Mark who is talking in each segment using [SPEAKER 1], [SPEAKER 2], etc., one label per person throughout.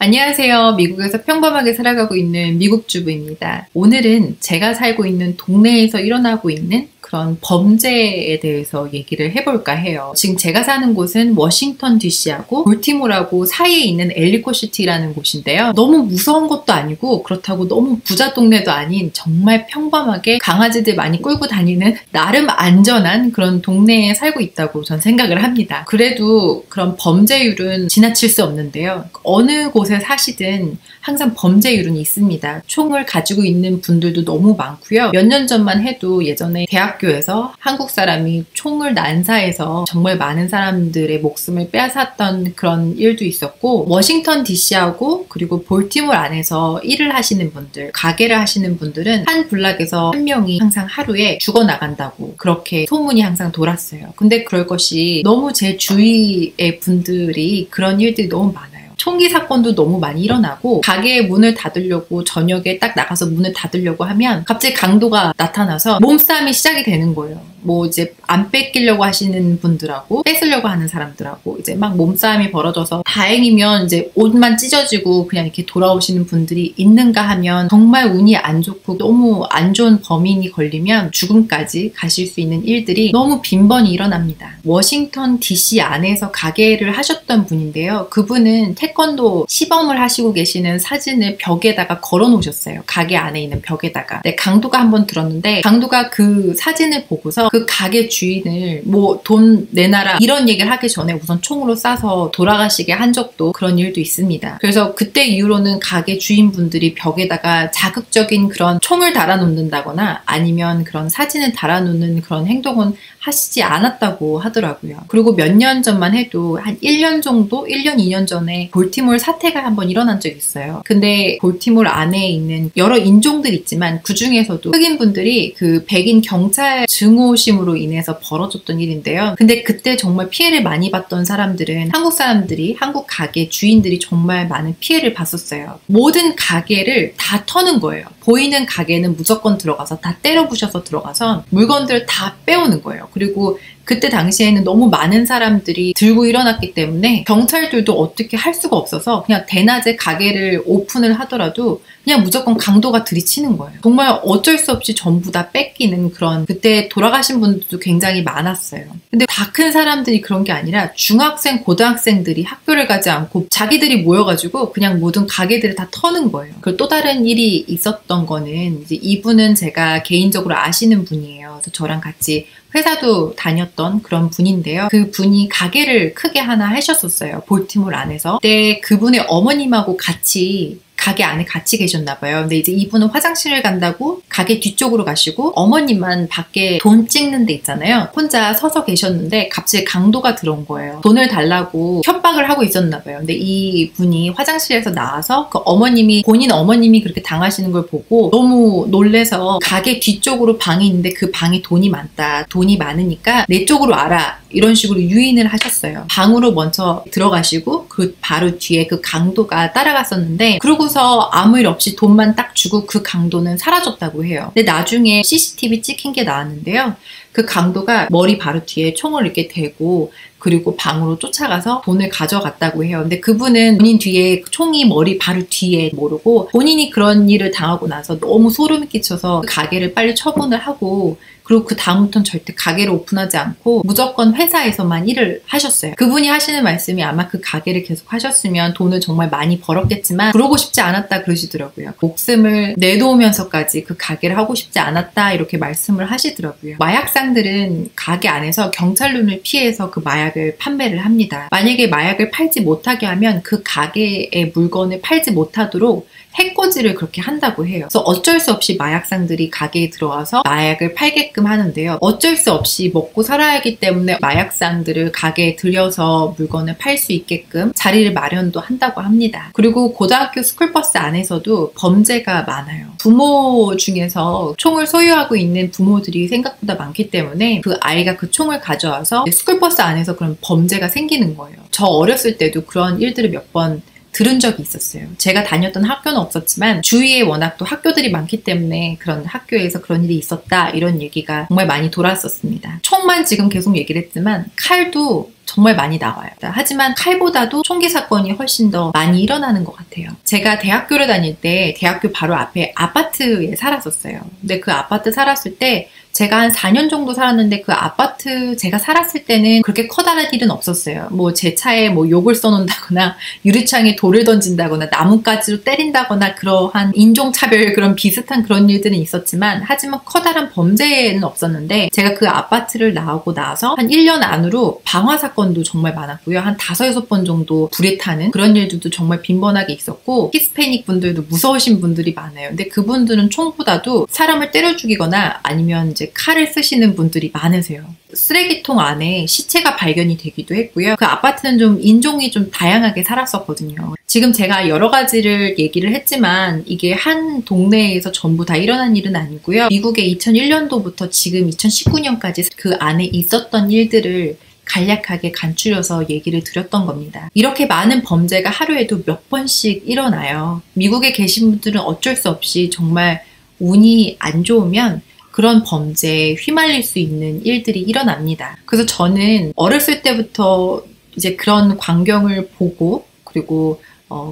[SPEAKER 1] 안녕하세요. 미국에서 평범하게 살아가고 있는 미국 주부입니다. 오늘은 제가 살고 있는 동네에서 일어나고 있는 그런 범죄에 대해서 얘기를 해볼까 해요. 지금 제가 사는 곳은 워싱턴 DC하고 볼티모어하고 사이에 있는 엘리코시티라는 곳인데요. 너무 무서운 것도 아니고 그렇다고 너무 부자 동네도 아닌 정말 평범하게 강아지들 많이 끌고 다니는 나름 안전한 그런 동네에 살고 있다고 전 생각을 합니다. 그래도 그런 범죄율은 지나칠 수 없는데요. 어느 곳에 사시든 항상 범죄율은 있습니다. 총을 가지고 있는 분들도 너무 많고요. 몇 년 전만 해도 예전에 대학교에서 한국 사람이 총을 난사해서 정말 많은 사람들의 목숨을 빼앗았던 그런 일도 있었고, 워싱턴 DC하고 그리고 볼티모어 안에서 일을 하시는 분들, 가게를 하시는 분들은 한 블락에서 한 명이 항상 하루에 죽어나간다고 그렇게 소문이 항상 돌았어요. 근데 그럴 것이 너무 제 주위의 분들이 그런 일들이 너무 많아요. 총기 사건도 너무 많이 일어나고, 가게에 문을 닫으려고 저녁에 딱 나가서 문을 닫으려고 하면 갑자기 강도가 나타나서 몸싸움이 시작이 되는 거예요. 뭐 이제 안 뺏기려고 하시는 분들하고 뺏으려고 하는 사람들하고 이제 막 몸싸움이 벌어져서, 다행이면 이제 옷만 찢어지고 그냥 이렇게 돌아오시는 분들이 있는가 하면 정말 운이 안 좋고 너무 안 좋은 범인이 걸리면 죽음까지 가실 수 있는 일들이 너무 빈번히 일어납니다. 워싱턴 DC 안에서 가게를 하셨던 분인데요. 그분은 태권도 시범을 하시고 계시는 사진을 벽에다가 걸어 놓으셨어요. 가게 안에 있는 벽에다가. 네, 강도가 한번 들었는데, 강도가 그 사진을 보고서 그 가게 주인을 뭐 돈 내놔라 이런 얘기를 하기 전에 우선 총으로 쏴서 돌아가시게 한 적도, 그런 일도 있습니다. 그래서 그때 이후로는 가게 주인분들이 벽에다가 자극적인 그런 총을 달아놓는다거나 아니면 그런 사진을 달아놓는 그런 행동은 하시지 않았다고 하더라고요. 그리고 몇 년 전만 해도 한 1년 정도, 1년, 2년 전에 볼티모어 사태가 한번 일어난 적이 있어요. 근데 볼티모어 안에 있는 여러 인종들이 있지만 그 중에서도 흑인분들이 그 백인 경찰 증오심으로 인해서 벌어졌던 일인데요. 근데 그때 정말 피해를 많이 봤던 사람들은 한국 사람들이, 한국 가게 주인들이 정말 많은 피해를 봤었어요. 모든 가게를 다 터는 거예요. 보이는 가게는 무조건 들어가서 다 때려 부셔서 들어가서 물건들을 다 빼오는 거예요. 그리고 그때 당시에는 너무 많은 사람들이 들고 일어났기 때문에 경찰들도 어떻게 할 수가 없어서 그냥 대낮에 가게를 오픈을 하더라도 그냥 무조건 강도가 들이치는 거예요. 정말 어쩔 수 없이 전부 다 뺏기는 그런, 그때 돌아가신 분들도 굉장히 많았어요. 근데 다 큰 사람들이 그런 게 아니라 중학생, 고등학생들이 학교를 가지 않고 자기들이 모여가지고 그냥 모든 가게들을 다 터는 거예요. 그리고 또 다른 일이 있었던 거는, 이제 이분은 제가 개인적으로 아시는 분이에요. 그래서 저랑 같이 회사도 다녔던 그런 분인데요. 그 분이 가게를 크게 하나 하셨었어요. 볼티모어 안에서. 그때 그분의 어머님하고 같이 가게 안에 같이 계셨나 봐요. 근데 이제 이분은 화장실을 간다고 가게 뒤쪽으로 가시고, 어머님만 밖에 돈 찍는 데 있잖아요. 혼자 서서 계셨는데 갑자기 강도가 들어온 거예요. 돈을 달라고 협박을 하고 있었나 봐요. 근데 이 분이 화장실에서 나와서 그 어머님이, 본인 어머님이 그렇게 당하시는 걸 보고 너무 놀래서 가게 뒤쪽으로 방이 있는데 그 방에 돈이 많다. 돈이 많으니까 내 쪽으로 와라. 이런 식으로 유인을 하셨어요. 방으로 먼저 들어가시고 그 바로 뒤에 그 강도가 따라갔었는데, 그러고서 아무 일 없이 돈만 딱 주고 그 강도는 사라졌다고 해요. 근데 나중에 CCTV 찍힌 게 나왔는데요. 그 강도가 머리 바로 뒤에 총을 이렇게 대고 그리고 방으로 쫓아가서 돈을 가져갔다고 해요. 근데 그분은 본인 뒤에 총이 머리 바로 뒤에 모르고, 본인이 그런 일을 당하고 나서 너무 소름이 끼쳐서 그 가게를 빨리 처분을 하고, 그리고 그 다음부터는 절대 가게를 오픈하지 않고 무조건 회사에서만 일을 하셨어요. 그분이 하시는 말씀이, 아마 그 가게를 계속 하셨으면 돈을 정말 많이 벌었겠지만 그러고 싶지 않았다 그러시더라고요. 목숨을 내놓으면서까지 그 가게를 하고 싶지 않았다 이렇게 말씀을 하시더라고요. 마약상들은 가게 안에서 경찰 눈을 피해서 그 마약을 판매를 합니다. 만약에 마약을 팔지 못하게 하면 그 가게의 물건을 팔지 못하도록 해코지를 그렇게 한다고 해요. 그래서 어쩔 수 없이 마약상들이 가게에 들어와서 마약을 팔게끔 하는데요. 어쩔 수 없이 먹고 살아야 하기 때문에 마약상들을 가게에 들여서 물건을 팔 수 있게끔 자리를 마련도 한다고 합니다. 그리고 고등학교 스쿨버스 안에서도 범죄가 많아요. 부모 중에서 총을 소유하고 있는 부모들이 생각보다 많기 때문에 그 아이가 그 총을 가져와서 스쿨버스 안에서 그런 범죄가 생기는 거예요. 저 어렸을 때도 그런 일들을 몇 번 들은 적이 있었어요. 제가 다녔던 학교는 없었지만 주위에 워낙 또 학교들이 많기 때문에 그런 학교에서 그런 일이 있었다 이런 얘기가 정말 많이 돌았었습니다. 총만 지금 계속 얘기를 했지만 칼도 정말 많이 나와요. 하지만 칼보다도 총기 사건이 훨씬 더 많이 일어나는 것 같아요. 제가 대학교를 다닐 때 대학교 바로 앞에 아파트에 살았었어요. 근데 그 아파트 살았을 때 제가 한 4년 정도 살았는데 그 아파트 제가 살았을 때는 그렇게 커다란 일은 없었어요. 뭐 제 차에 뭐 욕을 써놓는다거나 유리창에 돌을 던진다거나 나뭇가지로 때린다거나 그러한 인종차별 그런 비슷한 그런 일들은 있었지만 하지만 커다란 범죄는 없었는데 제가 그 아파트를 나오고 나서 한 1년 안으로 방화 사건도 정말 많았고요. 한 5-6번 정도 불에 타는 그런 일들도 정말 빈번하게 있었고 히스패닉 분들도 무서우신 분들이 많아요. 근데 그분들은 총보다도 사람을 때려 죽이거나 아니면 이제 칼을 쓰시는 분들이 많으세요. 쓰레기통 안에 시체가 발견이 되기도 했고요. 그 아파트는 좀 인종이 좀 다양하게 살았었거든요. 지금 제가 여러 가지를 얘기를 했지만 이게 한 동네에서 전부 다 일어난 일은 아니고요. 미국의 2001년도부터 지금 2019년까지 그 안에 있었던 일들을 간략하게 간추려서 얘기를 드렸던 겁니다. 이렇게 많은 범죄가 하루에도 몇 번씩 일어나요. 미국에 계신 분들은 어쩔 수 없이 정말 운이 안 좋으면 그런 범죄에 휘말릴 수 있는 일들이 일어납니다. 그래서 저는 어렸을 때부터 이제 그런 광경을 보고 그리고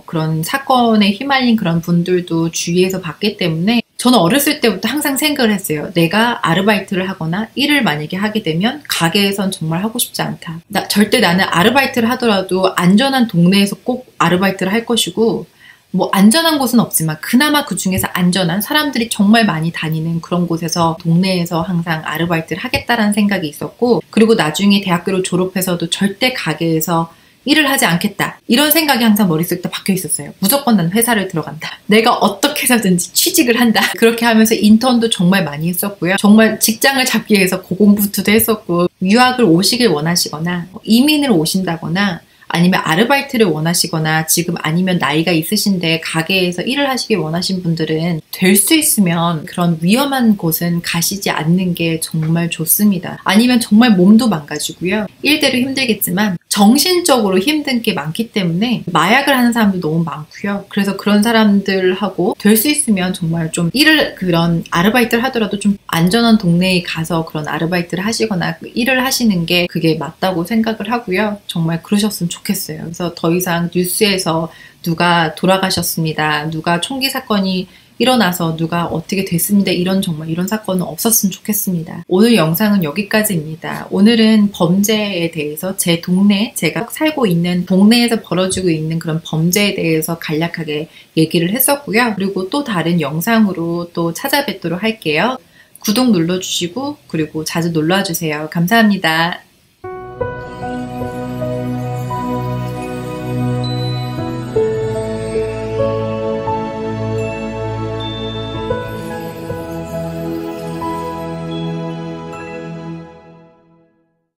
[SPEAKER 1] 그런 사건에 휘말린 그런 분들도 주위에서 봤기 때문에 저는 어렸을 때부터 항상 생각을 했어요. 내가 아르바이트를 하거나 일을 만약에 하게 되면 가게에선 정말 하고 싶지 않다. 절대 나는 아르바이트를 하더라도 안전한 동네에서 꼭 아르바이트를 할 것이고 뭐 안전한 곳은 없지만 그나마 그 중에서 안전한 사람들이 정말 많이 다니는 그런 곳에서 동네에서 항상 아르바이트를 하겠다라는 생각이 있었고 그리고 나중에 대학교를 졸업해서도 절대 가게에서 일을 하지 않겠다. 이런 생각이 항상 머릿속에 박혀 있었어요. 무조건 난 회사를 들어간다. 내가 어떻게 해서든지 취직을 한다. 그렇게 하면서 인턴도 정말 많이 했었고요. 정말 직장을 잡기 위해서 고군분투도 했었고 유학을 오시길 원하시거나 이민을 오신다거나 아니면 아르바이트를 원하시거나 지금 아니면 나이가 있으신데 가게에서 일을 하시길 원하신 분들은 될 수 있으면 그런 위험한 곳은 가시지 않는 게 정말 좋습니다. 아니면 정말 몸도 망가지고요. 일대로 힘들겠지만 정신적으로 힘든 게 많기 때문에 마약을 하는 사람도 너무 많고요. 그래서 그런 사람들하고 될 수 있으면 정말 좀 그런 아르바이트를 하더라도 좀 안전한 동네에 가서 그런 아르바이트를 하시거나 일을 하시는 게 그게 맞다고 생각을 하고요. 정말 그러셨으면 좋겠어요. 그래서 더 이상 뉴스에서 누가 돌아가셨습니다. 누가 총기 사건이 일어나서 누가 어떻게 됐습니다. 정말 이런 사건은 없었으면 좋겠습니다. 오늘 영상은 여기까지입니다. 오늘은 범죄에 대해서 제 동네, 제가 살고 있는 동네에서 벌어지고 있는 그런 범죄에 대해서 간략하게 얘기를 했었고요. 그리고 또 다른 영상으로 또 찾아뵙도록 할게요. 구독 눌러주시고 그리고 자주 놀러와주세요. 감사합니다.